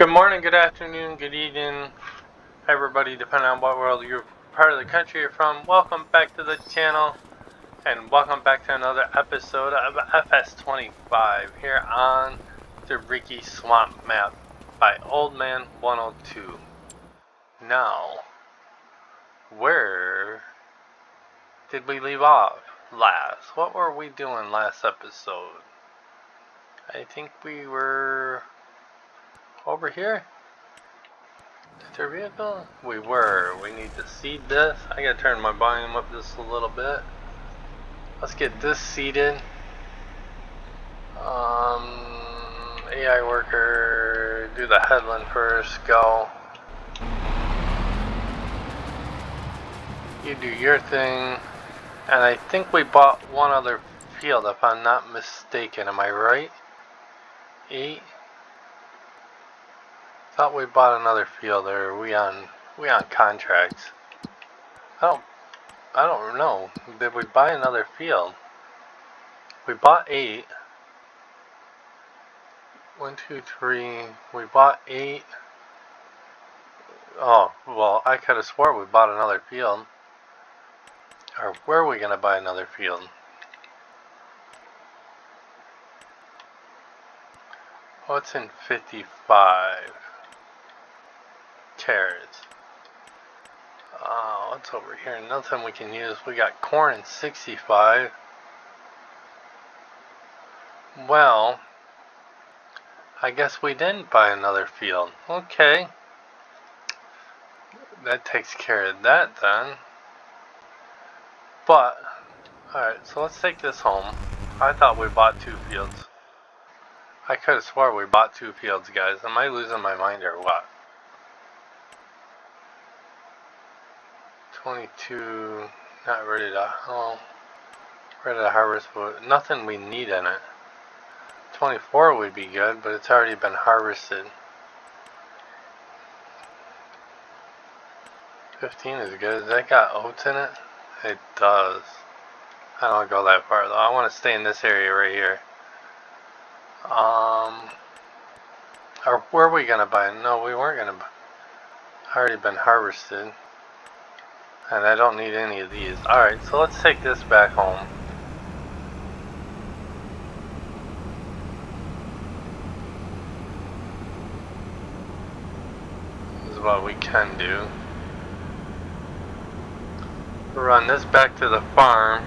Good morning, good afternoon, good evening, everybody, depending on what world you're part of the country you're from. Welcome back to the channel, and welcome back to another episode of FS25 here on the Ricci Swamp Map by Old Man 102. Now, where did we leave off last? What were we doing last episode? I think we were over here. Is there a vehicle? We were. We need to seed this. I gotta turn my volume up just a little bit. Let's get this seeded. AI worker, do the headland first. Go. You do your thing. And I think we bought one other field, if I'm not mistaken. Am I right? 8. Thought we bought another field, or are we on contracts? I don't know. Did we buy another field? We bought 8. 1, 2, 3. We bought 8. Oh, well, I could have swore we bought another field. Or where are we going to buy another field? Oh, it's in 55. Carrots. What's over here? Nothing we can use. We got corn in 65. Well, I guess we didn't buy another field. Okay. That takes care of that then. But, alright, so let's take this home. I thought we bought 2 fields. I could have swore we bought 2 fields, guys. Am I losing my mind or what? 22, not ready to, ready to harvest, but nothing we need in it. 24 would be good, but it's already been harvested. 15 is good. Has that got oats in it? It does. I don't want to go that far though. I want to stay in this area right here. Or where are we gonna buy? No, we weren't gonna buy. Already been harvested. And I don't need any of these. Alright, so let's take this back home. This is what we can do. Run this back to the farm.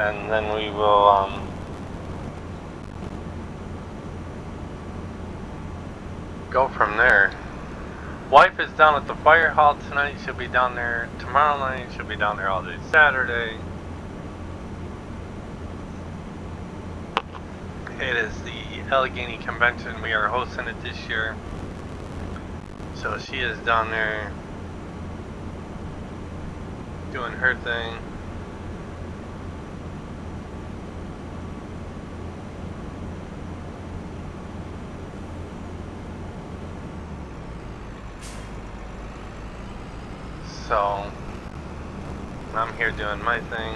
And then we will, go from there. Wife is down at the fire hall tonight. She'll be down there tomorrow night. She'll be down there all day Saturday. It is the Allegheny Convention. We are hosting it this year. So she is down there doing her thing. So I'm here doing my thing.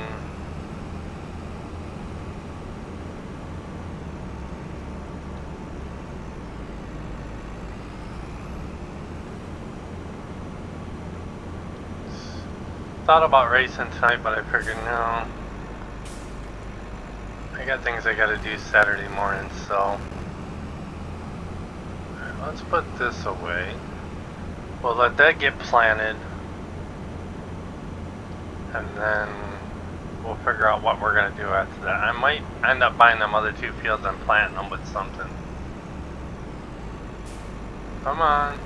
Thought about racing tonight, but I figured no. I got things I gotta do Saturday morning, so let's put this away. We'll let that get planted. And then we'll figure out what we're going to do after that. I might end up buying them other 2 fields and planting them with something. Come on.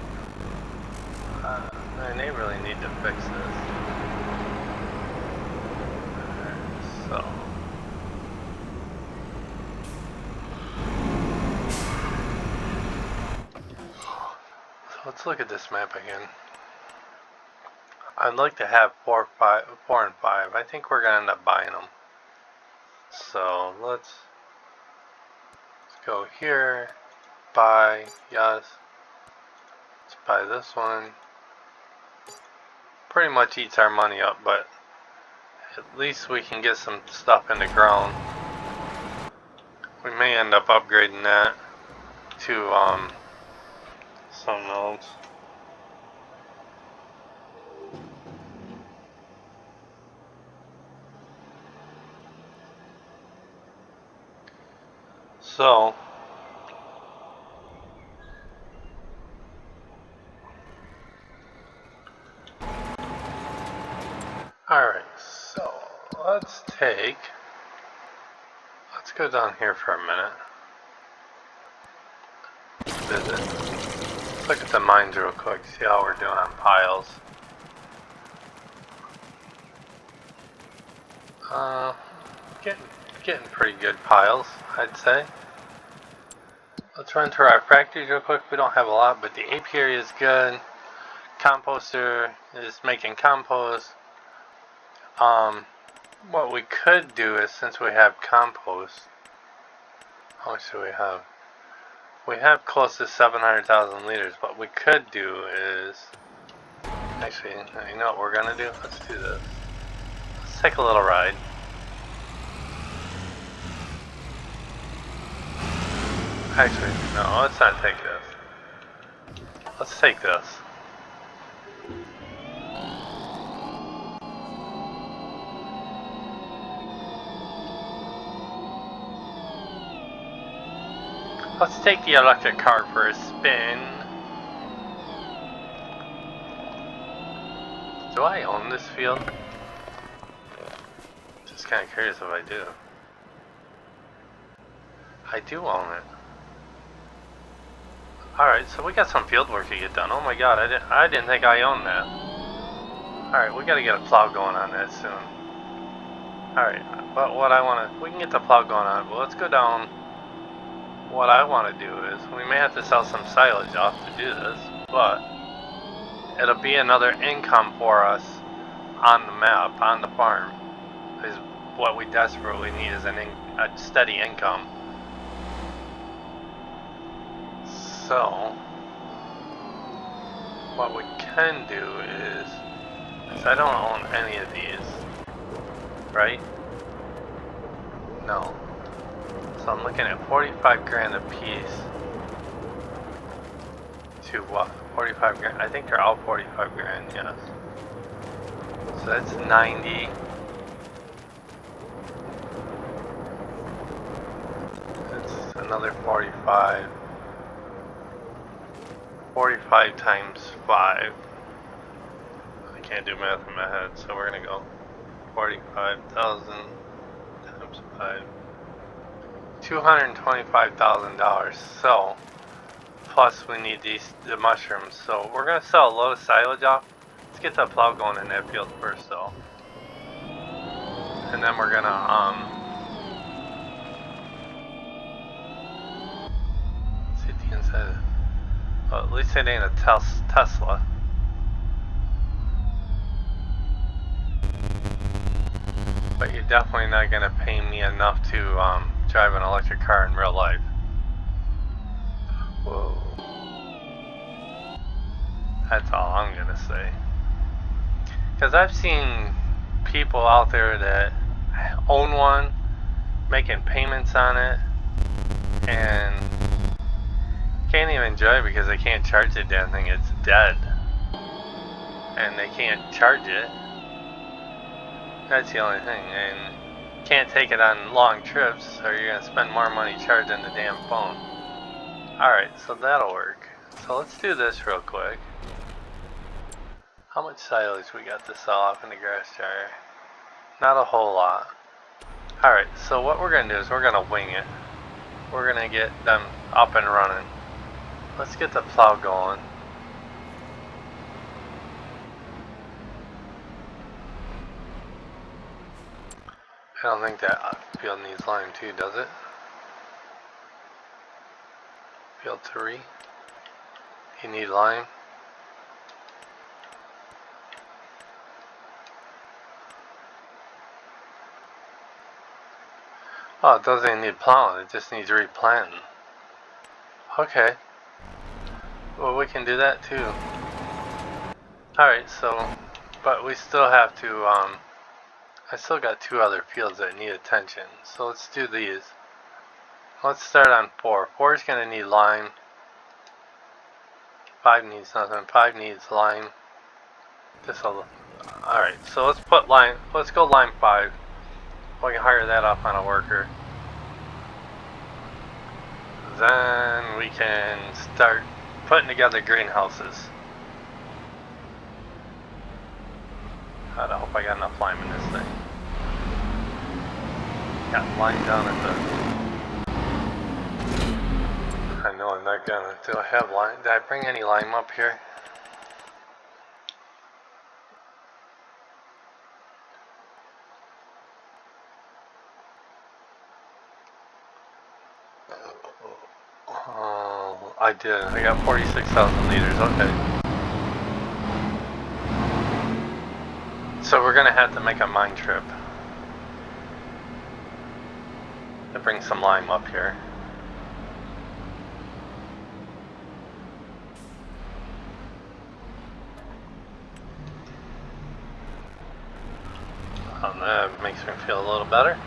Man, they really need to fix this. So let's look at this map again. I'd like to have 4 and 5. I think we're gonna end up buying them. So let's go here. Buy, yes. Let's buy this one. Pretty much eats our money up, but at least we can get some stuff in the ground. We may end up upgrading that to something else. So, alright, so let's go down here for a minute. Visit. Let's look at the mines real quick, see how we're doing on piles. Getting pretty good piles, I'd say. Let's run to our factories real quick. We don't have a lot, but the apiary is good. Composter is making compost. What we could do is, since we have compost, how much do we have? We have close to 700,000 liters. What we could do is, actually, you know what we're gonna do? Let's do this. Let's take a little ride. Actually, no, let's not take this. Let's take this. Let's take the electric car for a spin. Do I own this field? Just kind of curious if I do. I do own it. Alright, so we got some field work to get done. Oh my god, I didn't think I owned that. Alright, we gotta get a plow going on that soon. Alright, but we can get the plow going on, but let's go down. What I want to do is, we may have to sell some silage off to do this, but it'll be another income for us on the map, on the farm. Is what we desperately need is a steady income. So, what we can do is I don't own any of these, right? No. So I'm looking at 45 grand a piece. To what? 45 grand? I think they're all 45 grand, yes. So that's 90. That's another 45. 45 times 5. I can't do math in my head, so we're gonna go 45,000 times 5. $225,000. So, plus we need the mushrooms. So we're gonna sell a load of silage off. Let's get the plow going in that field first, though. And then we're gonna see at the inside. Well, at least it ain't a Tesla. But you're definitely not gonna pay me enough to drive an electric car in real life. Whoa. That's all I'm gonna say. Because I've seen people out there that own one, making payments on it, and can't even enjoy it because they can't charge the damn thing. It's dead. And they can't charge it. That's the only thing. And can't take it on long trips or you're going to spend more money charging the damn phone. Alright, so that'll work. So let's do this real quick. How much silage we got to sell off in the grass dryer? Not a whole lot. Alright, so what we're going to do is we're going to wing it. We're going to get them up and running. Let's get the plow going. I don't think that field needs lime too, does it? Field 3. You need lime. Oh, it doesn't even need plowing, it just needs replanting. Okay. Well, we can do that too. Alright, so, but we still have to, I still got 2 other fields that need attention. So let's do these. Let's start on 4. 4 is going to need lime. 5 needs nothing. 5 needs lime. Alright, so let's put line. Let's go line 5. We can hire that off on a worker. Then we can start putting together greenhouses. God, I hope I got enough lime in this thing. Got lime down at the... I know I'm not gonna... Do I have lime? Did I bring any lime up here? I did. I got 46,000 liters. Okay. So we're gonna have to make a mine trip to bring some lime up here. That makes me feel a little better.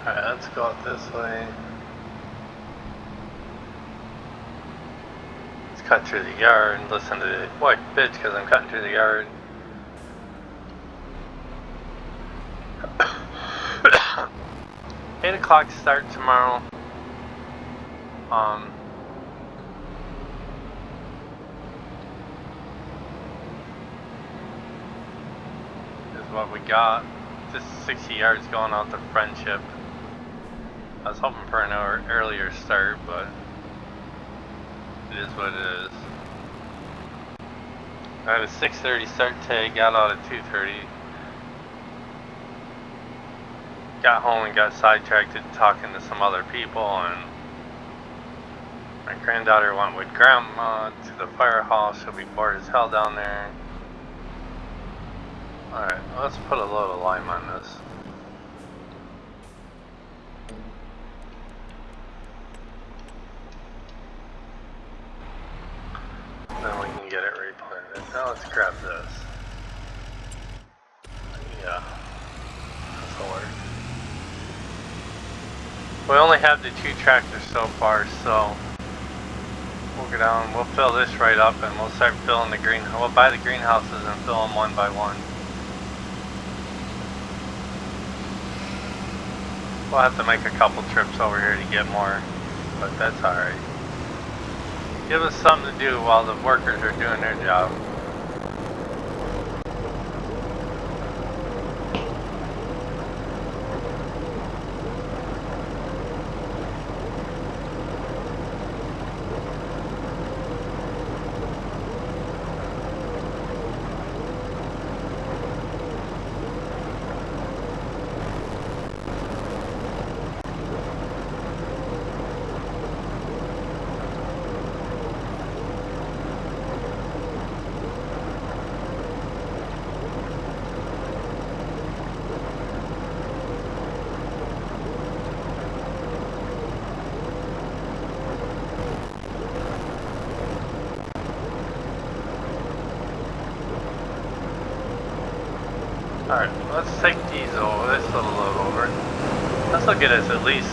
Alright, let's go out this way. Cut through the yard and listen to the white bitch because I'm cutting through the yard. $8 o'clock start tomorrow. Is what we got. Just 60 yards going out to Friendship. I was hoping for an earlier start, but it is what it is. I had a 6:30 start today, got out at 2:30. Got home and got sidetracked talking to some other people, and my granddaughter went with grandma to the firehouse. She'll be bored as hell down there. Alright, let's put a load of lime on this. Then we can get it replanted. Now let's grab this. Yeah, this'll work. We only have the 2 tractors so far, so we'll go down, we'll fill this right up and we'll start filling the we'll buy the greenhouses and fill them one by one. We'll have to make a couple trips over here to get more, but that's alright. Give us something to do while the workers are doing their job. Alright, let's take these over, this little load over. This will get us at least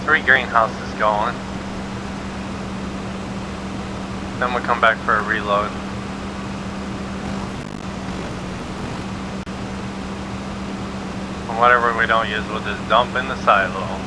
3 greenhouses going. Then we'll come back for a reload. And whatever we don't use, we'll just dump in the silo.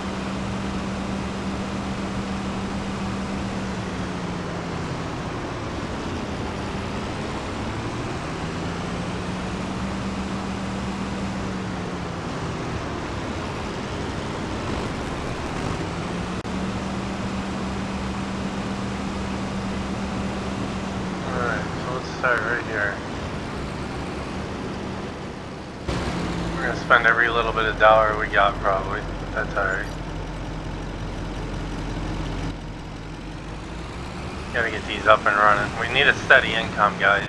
Start right here. We're gonna spend every little bit of dollar we got probably. That's alright. Gotta get these up and running. We need a steady income, guys.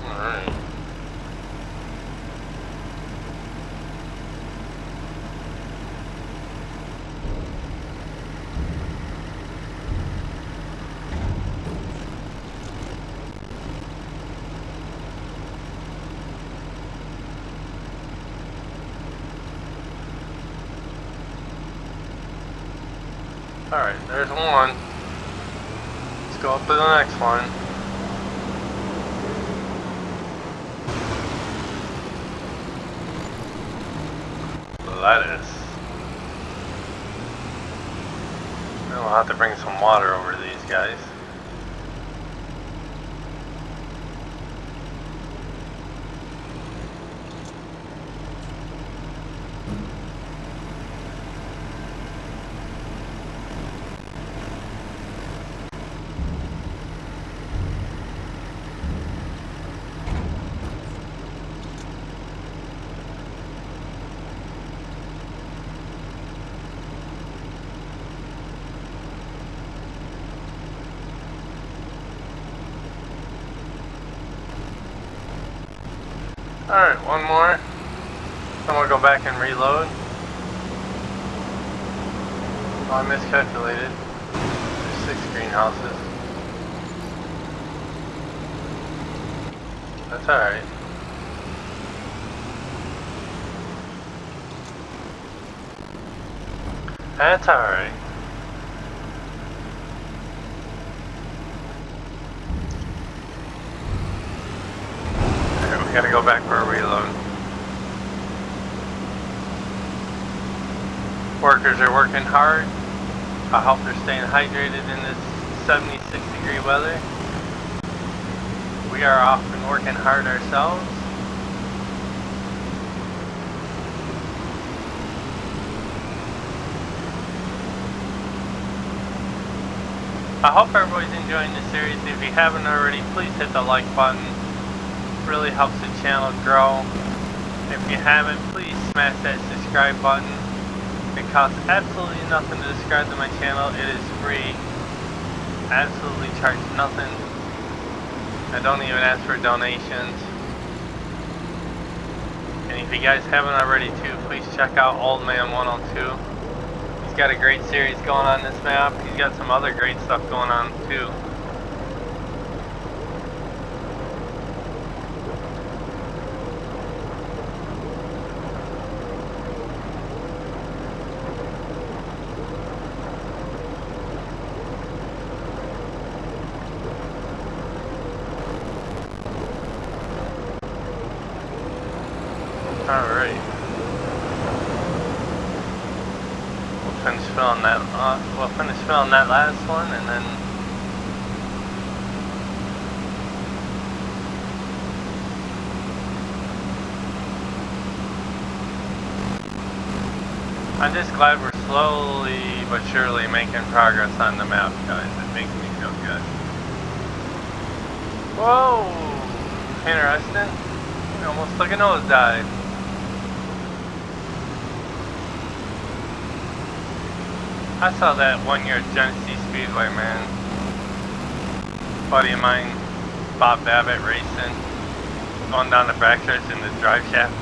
Alright. Alright, there's one. Let's go up to the next one. Lettuce. We'll have to bring some water over to these guys. Alright, one more. Then we'll go back and reload. Oh, I miscalculated. There's 6 greenhouses. That's alright. That's alright. We gotta go back for a reload. Workers are working hard. I hope they're staying hydrated in this 76-degree weather. We are often working hard ourselves. I hope everybody's enjoying this series. If you haven't already, please hit the like button. Really helps the channel grow. If you haven't, please smash that subscribe button. It costs absolutely nothing to subscribe to my channel. It is free. Absolutely charge nothing. I don't even ask for donations. And if you guys haven't already too, please check out Old Man 102. He's got a great series going on this map. He's got some other great stuff going on too. Alright. We'll finish filling that last one and then I'm just glad we're slowly but surely making progress on the map, guys. It makes me feel good. Whoa! Interesting. We almost took a nosedive. I saw that one year at Genesee Speedway, man. Buddy of mine, Bob Babbitt, racing, going down the backstretch in the drive shaft.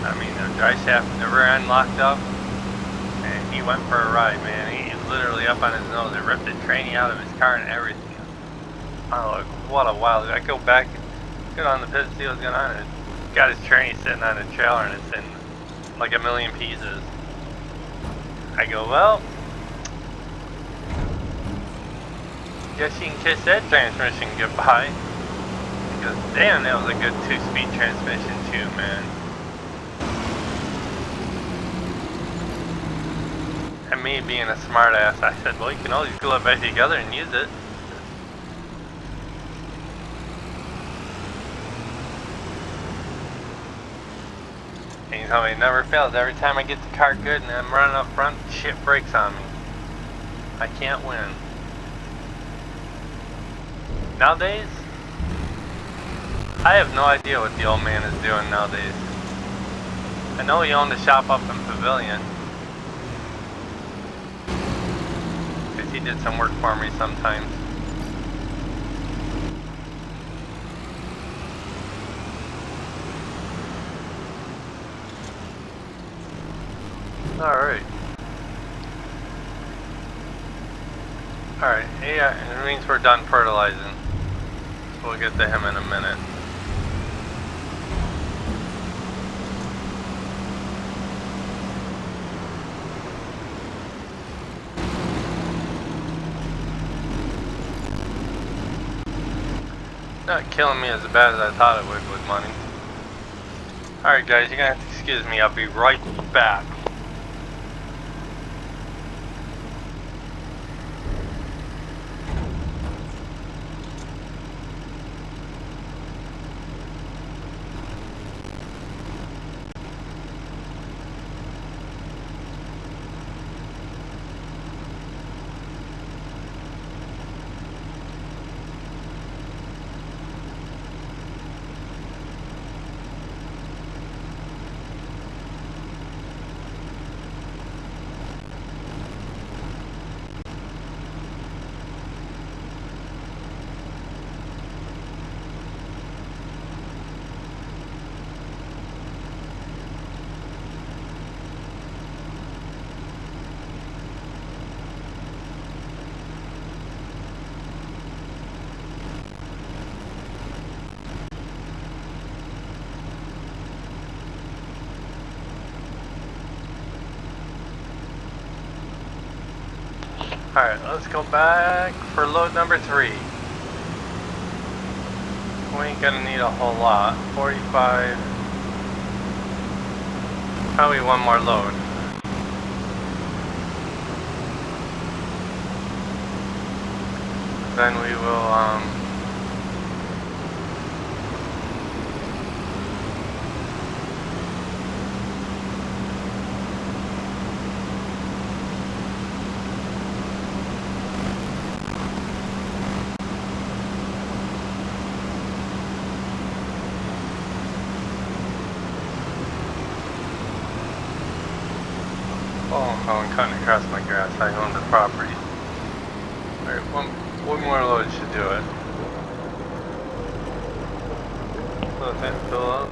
The drive shaft, the rear end locked up, and he went for a ride, man. He literally up on his nose. It ripped the tranny out of his car and everything. Oh, what a wild! I go back, get on the pit, see what's going on. And got his tranny sitting on a trailer, and it's in like a million pieces. I go, well, guess you can kiss that transmission goodbye. Because damn, that was a good 2-speed transmission too, man. And me being a smart ass, I said, well, you can always glue it back together and use it. And you know, it never fails. Every time I get the car good and I'm running up front, shit breaks on me. I can't win. Nowadays, I have no idea what the old man is doing nowadays. I know he owned a shop up in Pavilion. Because he did some work for me sometimes. Alright. Alright, yeah, it means we're done fertilizing. So we'll get to him in a minute. Not killing me as bad as I thought it would with money. Alright guys, you're gonna have to excuse me, I'll be right back. Alright, let's go back for load number 3. We ain't gonna need a whole lot. 45. Probably one more load. Then we will, oh, I'm cutting across my grass. I own the property. Alright, one more load should do it. Let that fill up.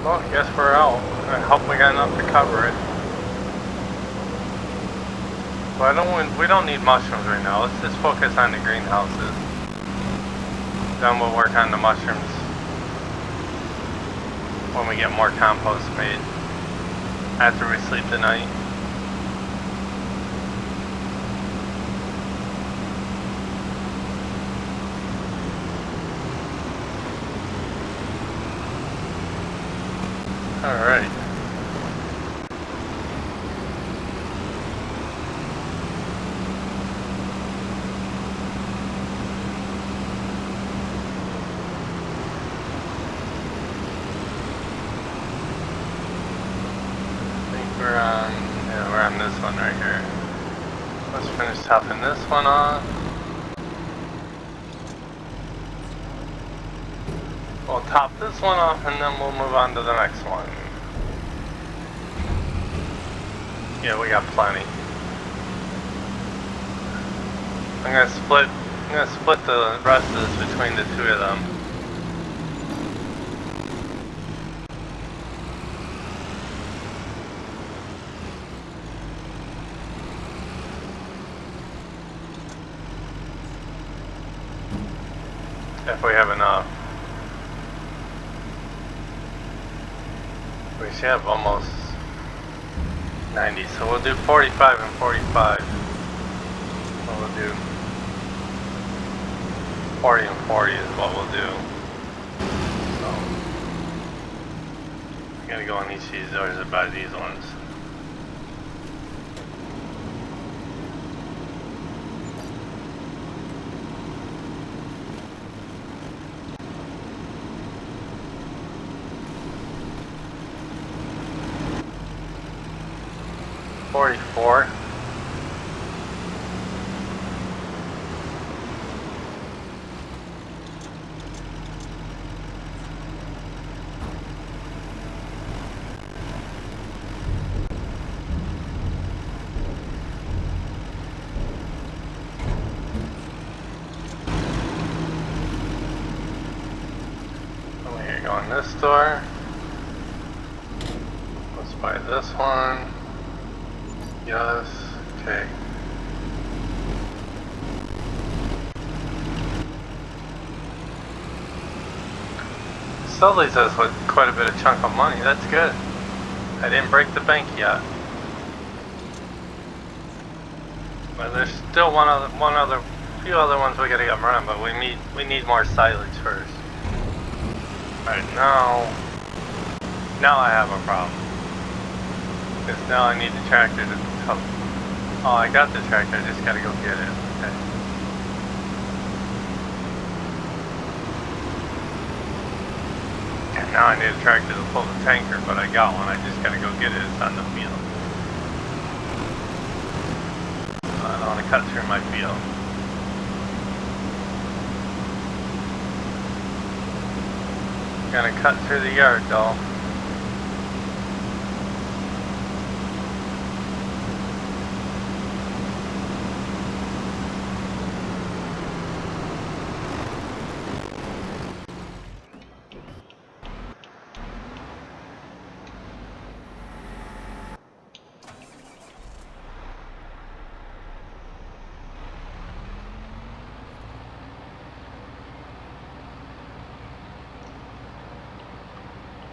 Well, I guess we're out. I hope we got enough to cover it. But we don't need mushrooms right now. Let's just focus on the greenhouses. Then we'll work on the mushrooms when we get more compost made after we sleep tonight. Alright. We're on this one right here. Let's finish topping this one off. We'll top this one off and then we'll move on to the next one. Yeah, we got plenty. I'm gonna split the rest of this between the two of them. If we have enough. We should have almost 90, so we'll do 45 and 45. So we'll do 40 and 40 is what we'll do. So, I'm gonna go on each of these doors and buy these ones. $44. Go in this door. Let's buy this one. Yes. Okay. Still leaves us with quite a bit of chunk of money. That's good. I didn't break the bank yet. But there's still few other ones we gotta get running, but we need more silage first. Right now I have a problem. Because now I need the tractor to come. Oh, I got the tractor, I just gotta go get it. Okay. And now I need a tractor to pull the tanker, but I got one, I just gotta go get it, it's on the field. I don't want to cut through my field. Gonna cut through the yard though.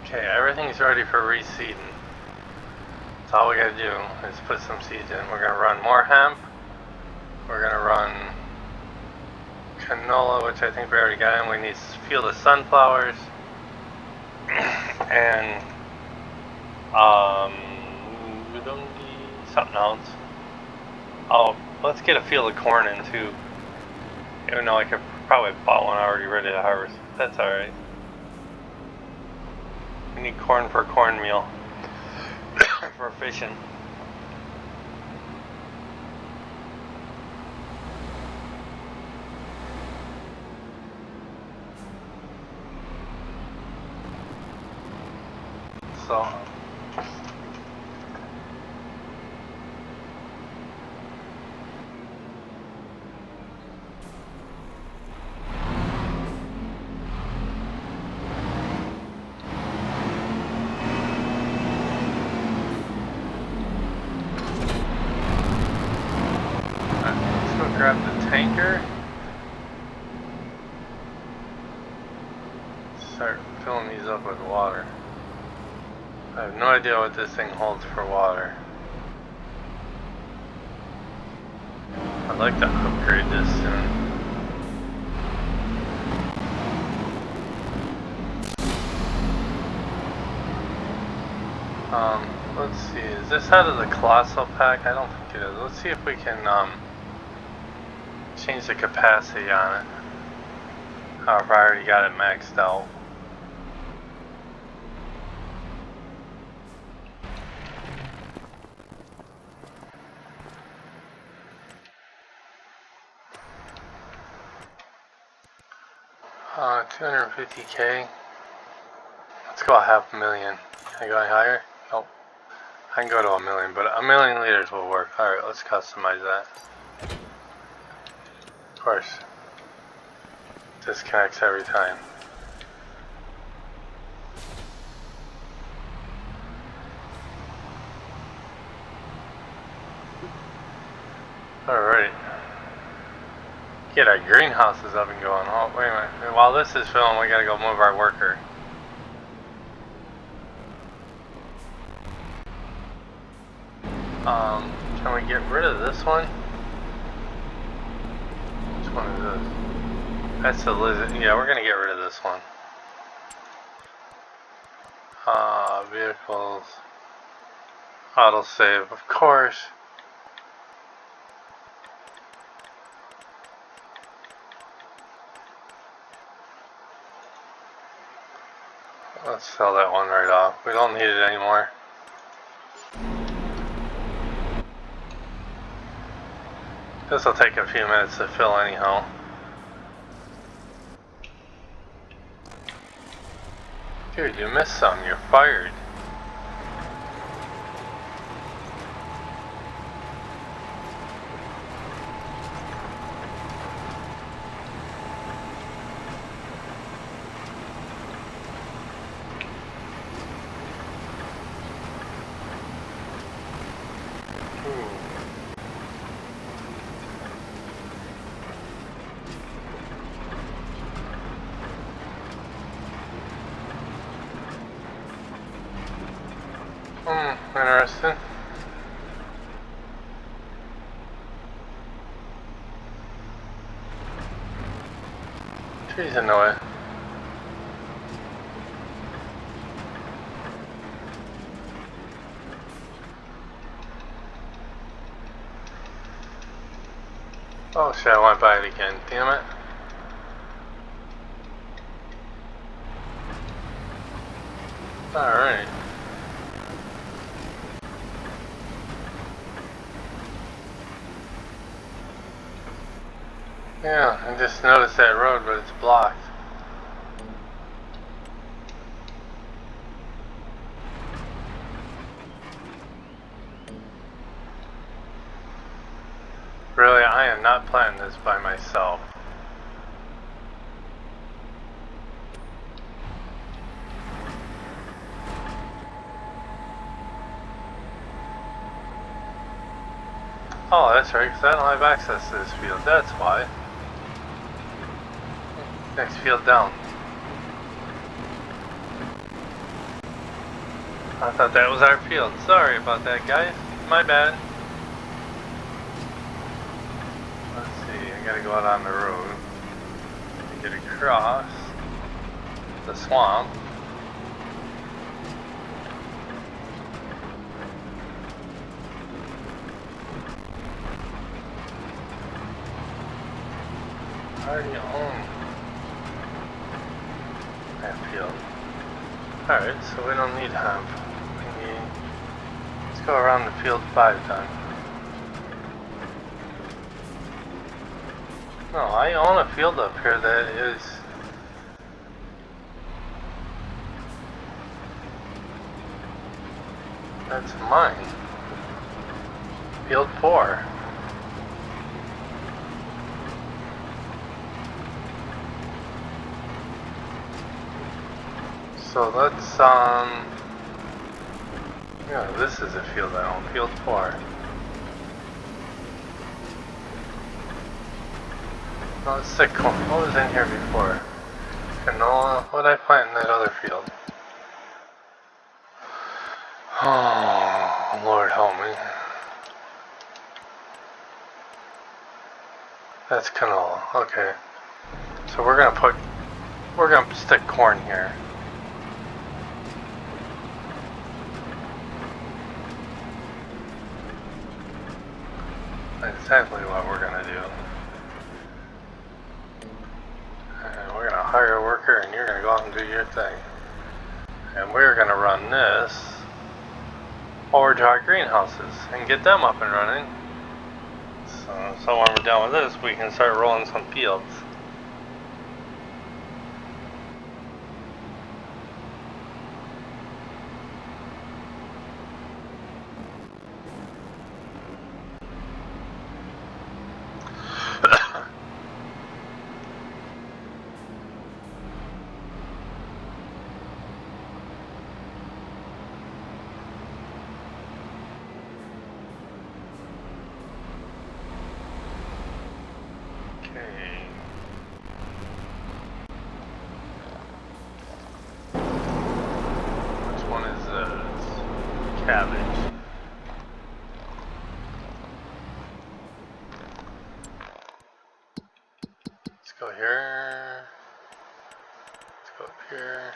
Okay, everything's ready for reseeding. That's all we gotta do is put some seeds in. We're gonna run more hemp. We're gonna run canola, which I think we already got in. We need a field of sunflowers. And we don't need something else. Oh, let's get a field of corn in too. Even though I could probably bought one already ready to harvest. That's alright. We need corn for cornmeal. For fishing. So grab the tanker. Start filling these up with water. I have no idea what this thing holds for water. I'd like to upgrade this soon. Let's see, is this out of the colossal pack? I don't think it is. Let's see if we can change the capacity on it. However, I already got it maxed out. $250K. Let's go 500,000. Can I go any higher? Nope. I can go to 1,000,000, but 1,000,000 liters will work. Alright, let's customize that. Of course. Disconnects every time. Alright. Get our greenhouses up and going. Oh, wait a minute. While this is filming, we gotta go move our worker. Can we get rid of this one? Which one is this? That's the lizard. Yeah, we're gonna get rid of this one. Vehicles. Autosave, of course. Let's sell that one right off. We don't need it anymore. This will take a few minutes to fill anyhow. Dude, you missed some. You're fired. Trees in the way. Oh shit, I went by it again. Damn it. Alright. Yeah, I just noticed that road, but it's blocked. Really, I am not planning this by myself. Oh, that's right, because I don't have access to this field, that's why. Next field down. I thought that was our field. Sorry about that, guys. My bad. Let's see, I gotta go out on the road to get across the swamp. I already own that field. Alright, so we don't need hemp. Let's go around the field 5 times. No, I own a field up here that is... that's mine. Field 4. So let's, yeah, this is a field I own, field 4. No, let's stick corn. What was in here before? Canola? What did I plant in that other field? Oh, Lord help me. That's canola, okay. So we're gonna stick corn here. That's exactly what we're gonna do. And we're gonna hire a worker and you're gonna go out and do your thing. And we're gonna run this over to our greenhouses and get them up and running. So when we're done with this, we can start rolling some fields. Cabbage. Let's go here. Let's go up here.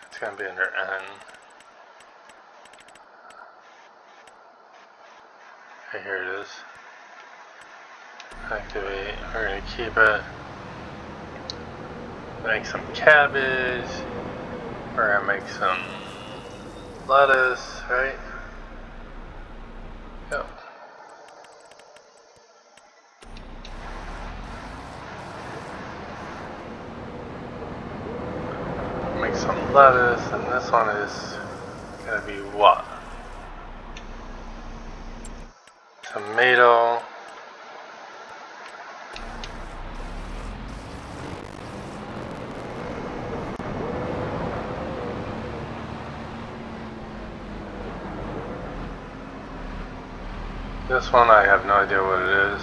It's gonna be under N. Okay, here it is. Activate. We're gonna keep it. Make some cabbage. We're gonna make some lettuce, right? Yep. Make some lettuce, and this one is gonna be what? Tomato. This one I have no idea what it is.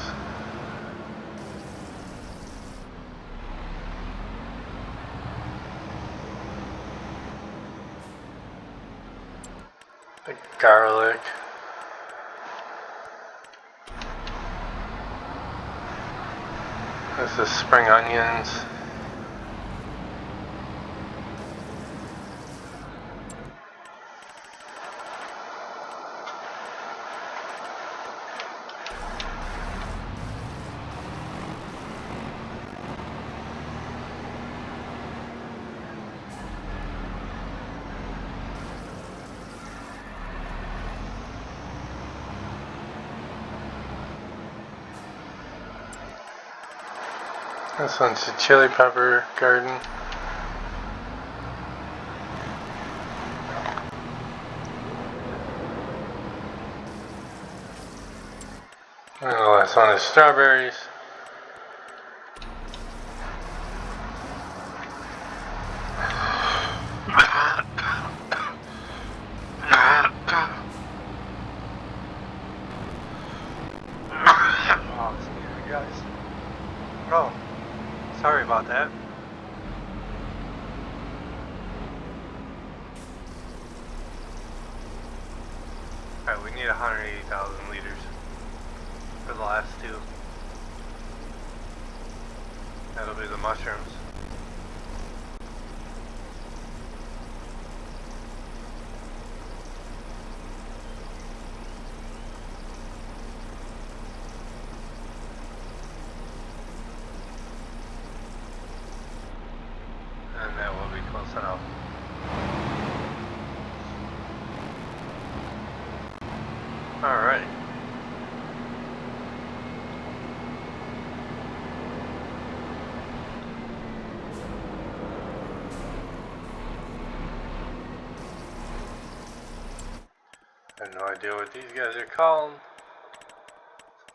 The garlic. This is spring onions. This one's a chili pepper garden. And the last one is strawberries. Oh, excuse me, guys. Oh, sorry about that. Alright, we need 180,000 liters for the last two. That'll be the mushrooms. And that will be close enough. Alright. I have no idea what these guys are called.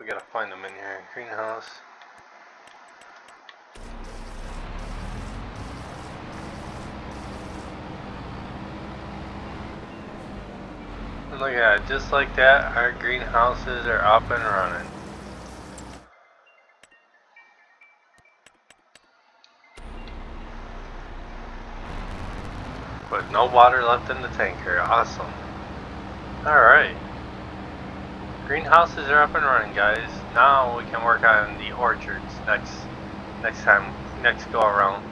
We gotta find them in here. Greenhouse. And look at it, just like that, our greenhouses are up and running. But no water left in the tanker. Awesome. Alright. Greenhouses are up and running, guys. Now we can work on the orchards next go around.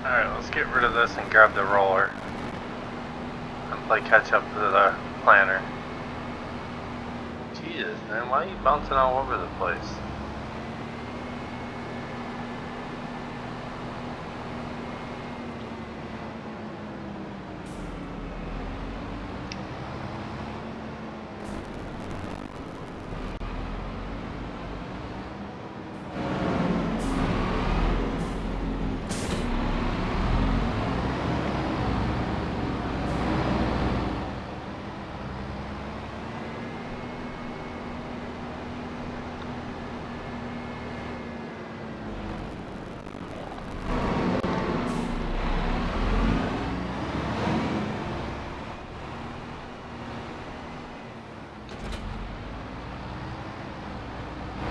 Alright, let's get rid of this and grab the roller and play catch up to the planter. Jesus, man, why are you bouncing all over the place?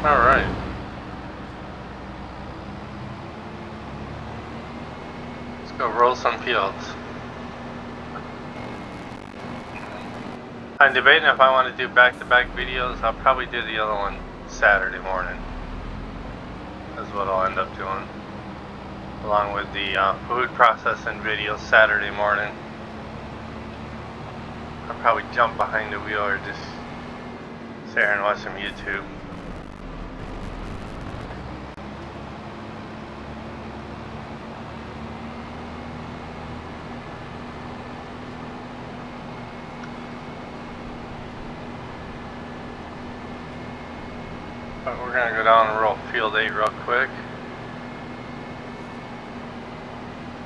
Alright. Let's go roll some fields. I'm debating if I want to do back-to-back videos. I'll probably do the other one Saturday morning. That's what I'll end up doing. Along with the food processing video Saturday morning. I'll probably jump behind the wheel or just sit here and watch some YouTube. But we're going to go down and roll field 8 real quick.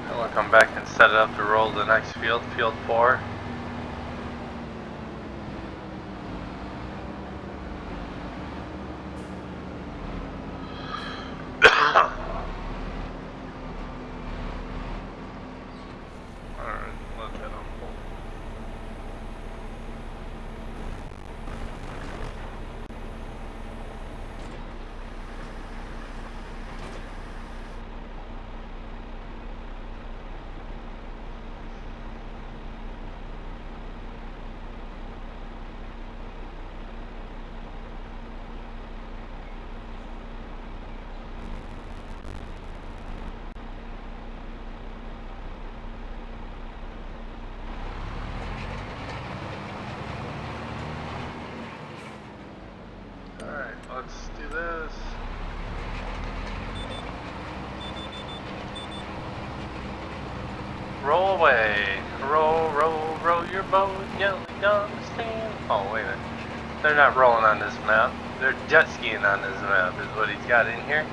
And we'll come back and set it up to roll the next field, field 4. Roll away. Roll, roll, roll your boat. Yelling down the stream. Oh, wait a minute. They're not rolling on this map. They're jet skiing on this map is what he's got in here.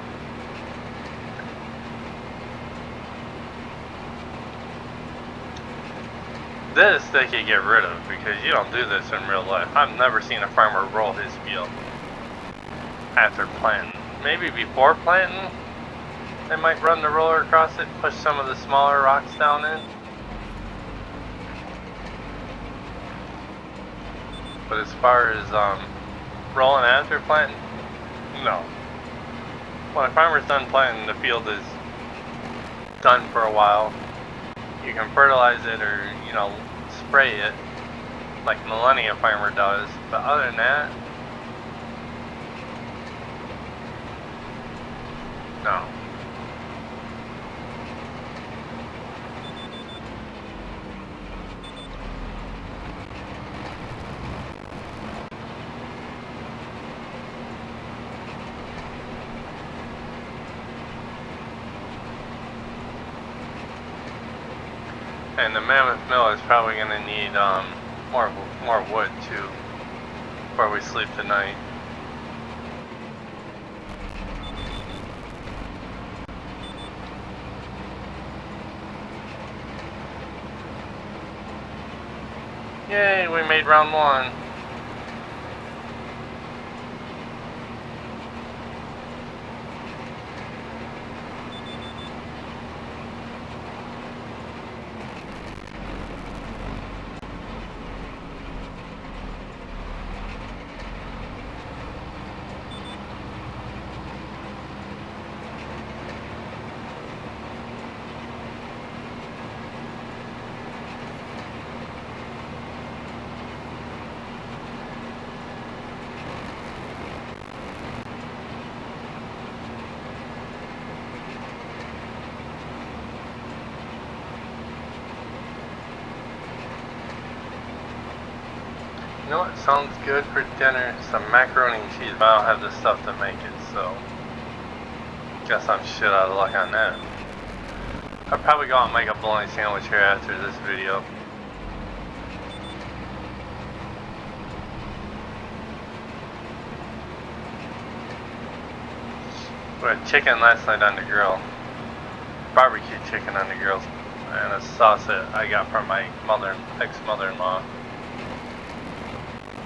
This they could get rid of because you don't do this in real life. I've never seen a farmer roll his field after planting. Maybe before planting, they might run the roller across it, push some of the smaller rocks down in. But as far as rolling after planting, no. When a farmer's done planting, the field is done for a while. You can fertilize it or, spray it like Millennium Farmer does. But other than that, no. And the Mammoth Mill is probably going to need more wood too before we sleep tonight. Yay, we made round one. You know what sounds good for dinner? Some macaroni and cheese, but I don't have the stuff to make it, so guess I'm shit out of luck on that. I'll probably go out and make a bologna sandwich here after this video. We had chicken last night on the grill. Barbecue chicken on the grill. And a sauce that I got from my ex-mother-in-law.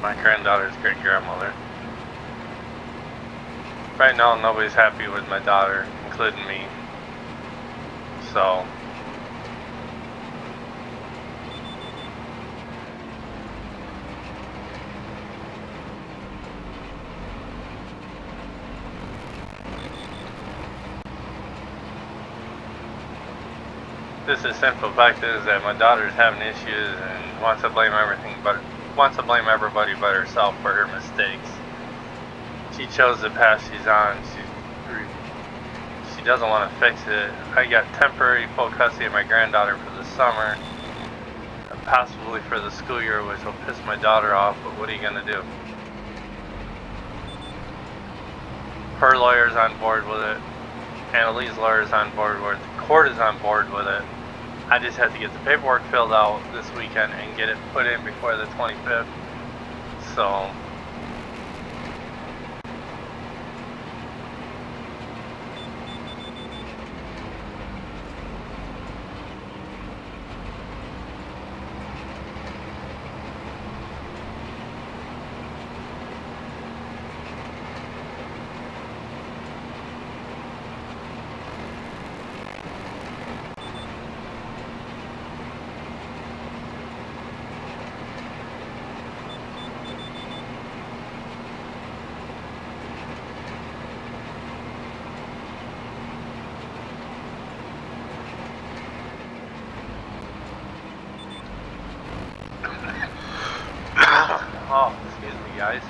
My granddaughter's great-grandmother. Right now, nobody's happy with my daughter, including me. So, this is simple fact is that my daughter's having issues and wants to blame everybody but herself for her mistakes. She chose the path she's on. She doesn't want to fix it. I got temporary full custody of my granddaughter for the summer, and possibly for the school year, which will piss my daughter off, but what are you going to do? Her lawyer's on board with it. Annalee's lawyer's on board with it. The court is on board with it. I just have to get the paperwork filled out this weekend and get it put in before the 25th. So, oh, excuse me guys.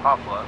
top left.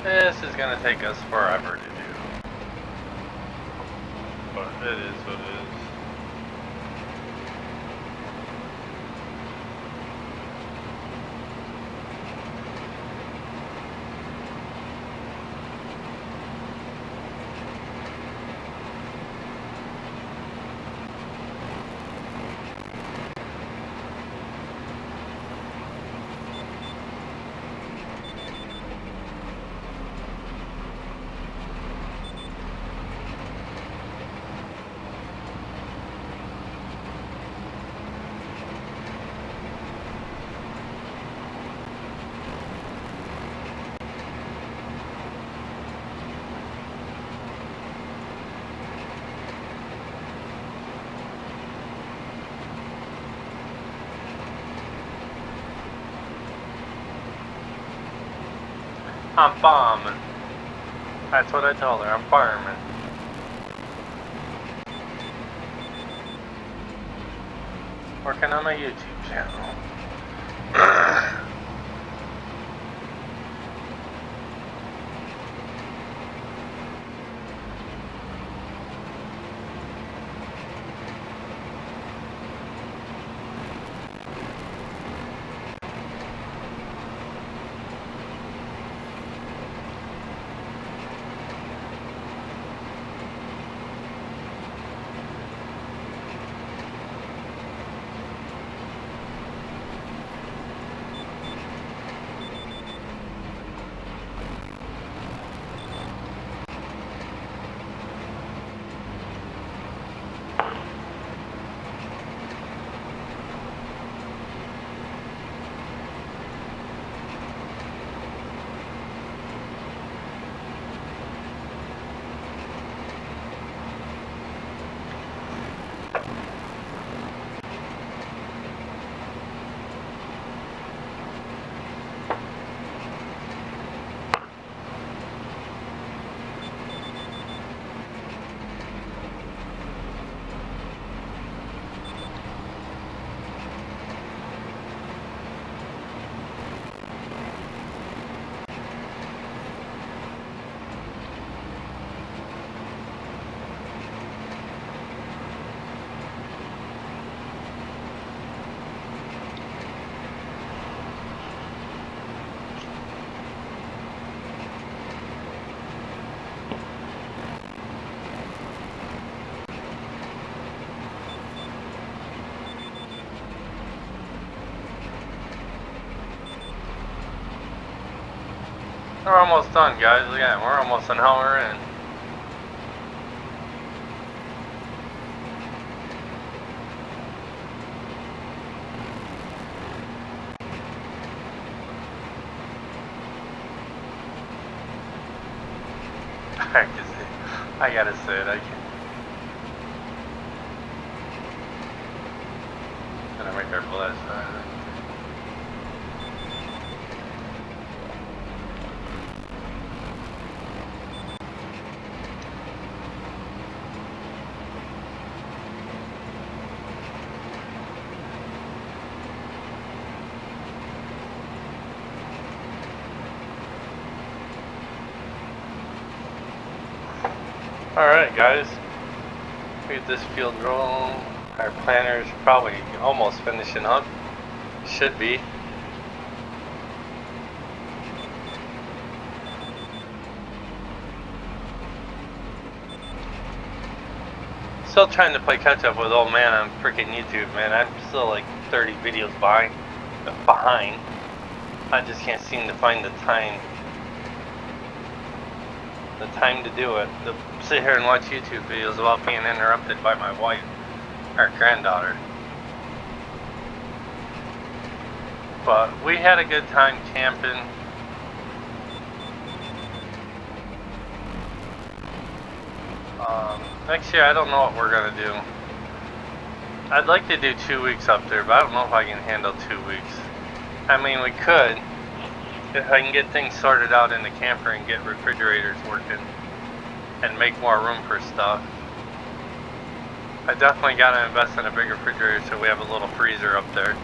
This is gonna take us forever to do, but it is what it is. I'm farming. That's what I told her, I'm farming. Working on my YouTube channel. We're almost done, guys. Look at it. We're almost an hour in. I gotta say it. I can't. gonna make our blast, I think. Alright guys, we get this field rolling. Our planter's probably almost finishing up. Should be. Still trying to play catch up with old man on freaking YouTube, man. I'm still like 30 videos behind. I just can't seem to find the time to do it. To sit here and watch YouTube videos without being interrupted by my wife, our granddaughter. But we had a good time camping. Next year I don't know what we're gonna do. I'd like to do 2 weeks up there, but I don't know if I can handle 2 weeks. I mean, we could, if I can get things sorted out in the camper and get refrigerators working and make more room for stuff. I definitely gotta invest in a big refrigerator so we have a little freezer up there.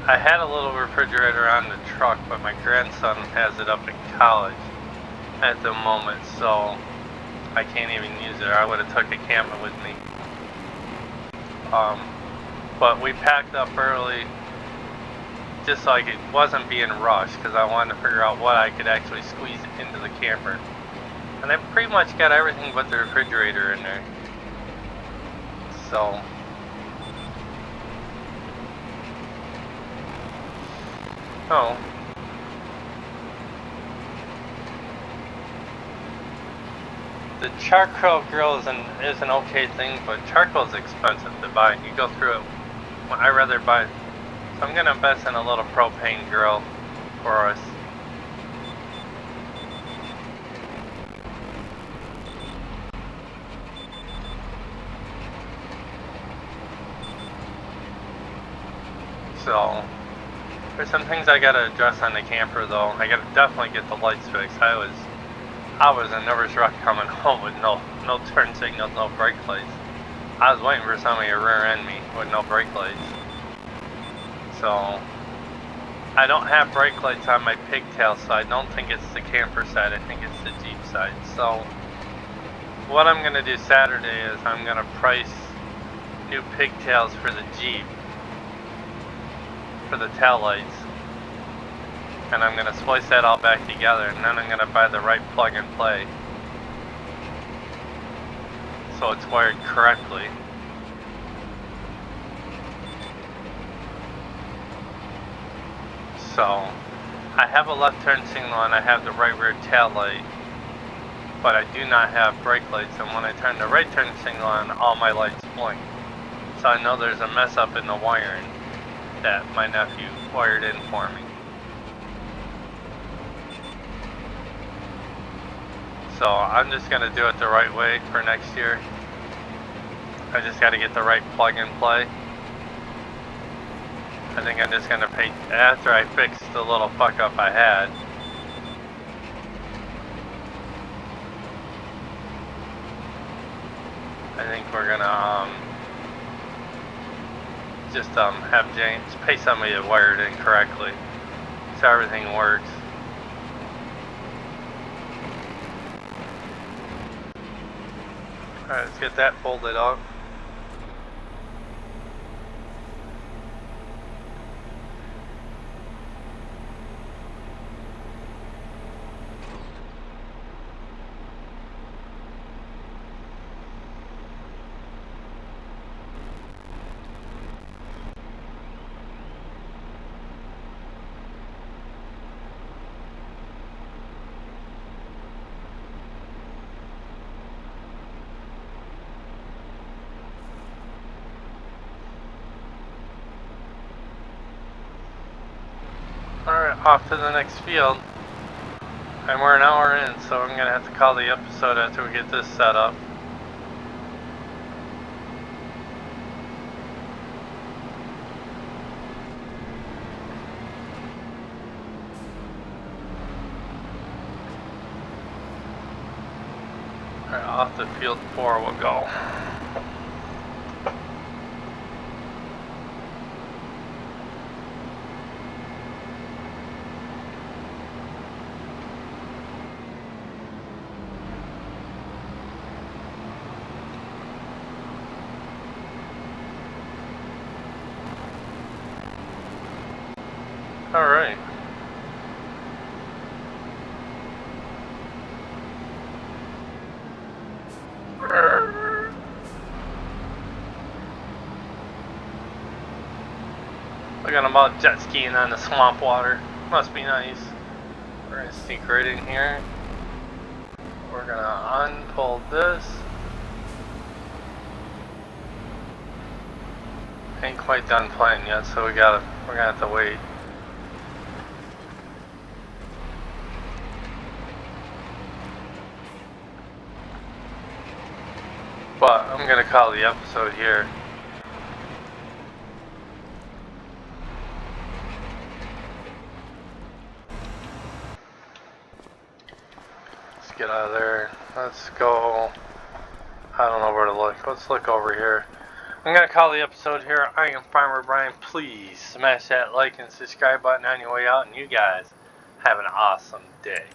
I had a little refrigerator on the truck, but my grandson has it up in college at the moment, so I can't even use it. I would have took it camping with me. But we packed up early just so I wasn't being rushed, because I wanted to figure out what I could actually squeeze into the camper. And I pretty much got everything but the refrigerator in there. So the charcoal grill is an okay thing, but charcoal is expensive to buy. You go through it. I rather buy. So I'm gonna invest in a little propane grill for us. So there's some things I gotta address on the camper though. I gotta definitely get the lights fixed. I was a nervous wreck coming home with no turn signals, no brake lights. I was waiting for somebody to rear end me with no brake lights. So I don't have brake lights on my pigtail, so I don't think it's the camper side. I think it's the Jeep side. So what I'm gonna do Saturday is I'm gonna price new pigtails for the Jeep, for the tail lights, and I'm gonna splice that all back together, and then I'm gonna buy the right plug and play so it's wired correctly. So I have a left turn signal and I have the right rear tail light, but I do not have brake lights, and when I turn the right turn signal on, all my lights blink. So I know there's a mess up in the wiring that my nephew wired in for me. So I'm just gonna do it the right way for next year. I just gotta get the right plug and play. I think I'm just gonna pay, after I fix the little fuck up I had. I think we're gonna just have James pay somebody to wire it in correctly so everything works. Alright, let's get that folded up. Alright, off to the next field. And we're an hour in, so I'm going to have to call the episode after we get this set up. Alright, off the field 4 we'll go. Alright. Look at them all jet skiing on the swamp water. Must be nice. We're gonna sneak right in here. We're gonna unfold this. Ain't quite done playing yet, so we're gonna have to wait. But I'm gonna call the episode here. Let's get out of there. Let's go. I don't know where to look. Let's look over here. I'm gonna call the episode here. I am Farmer Brian. Please smash that like and subscribe button on your way out, and you guys have an awesome day.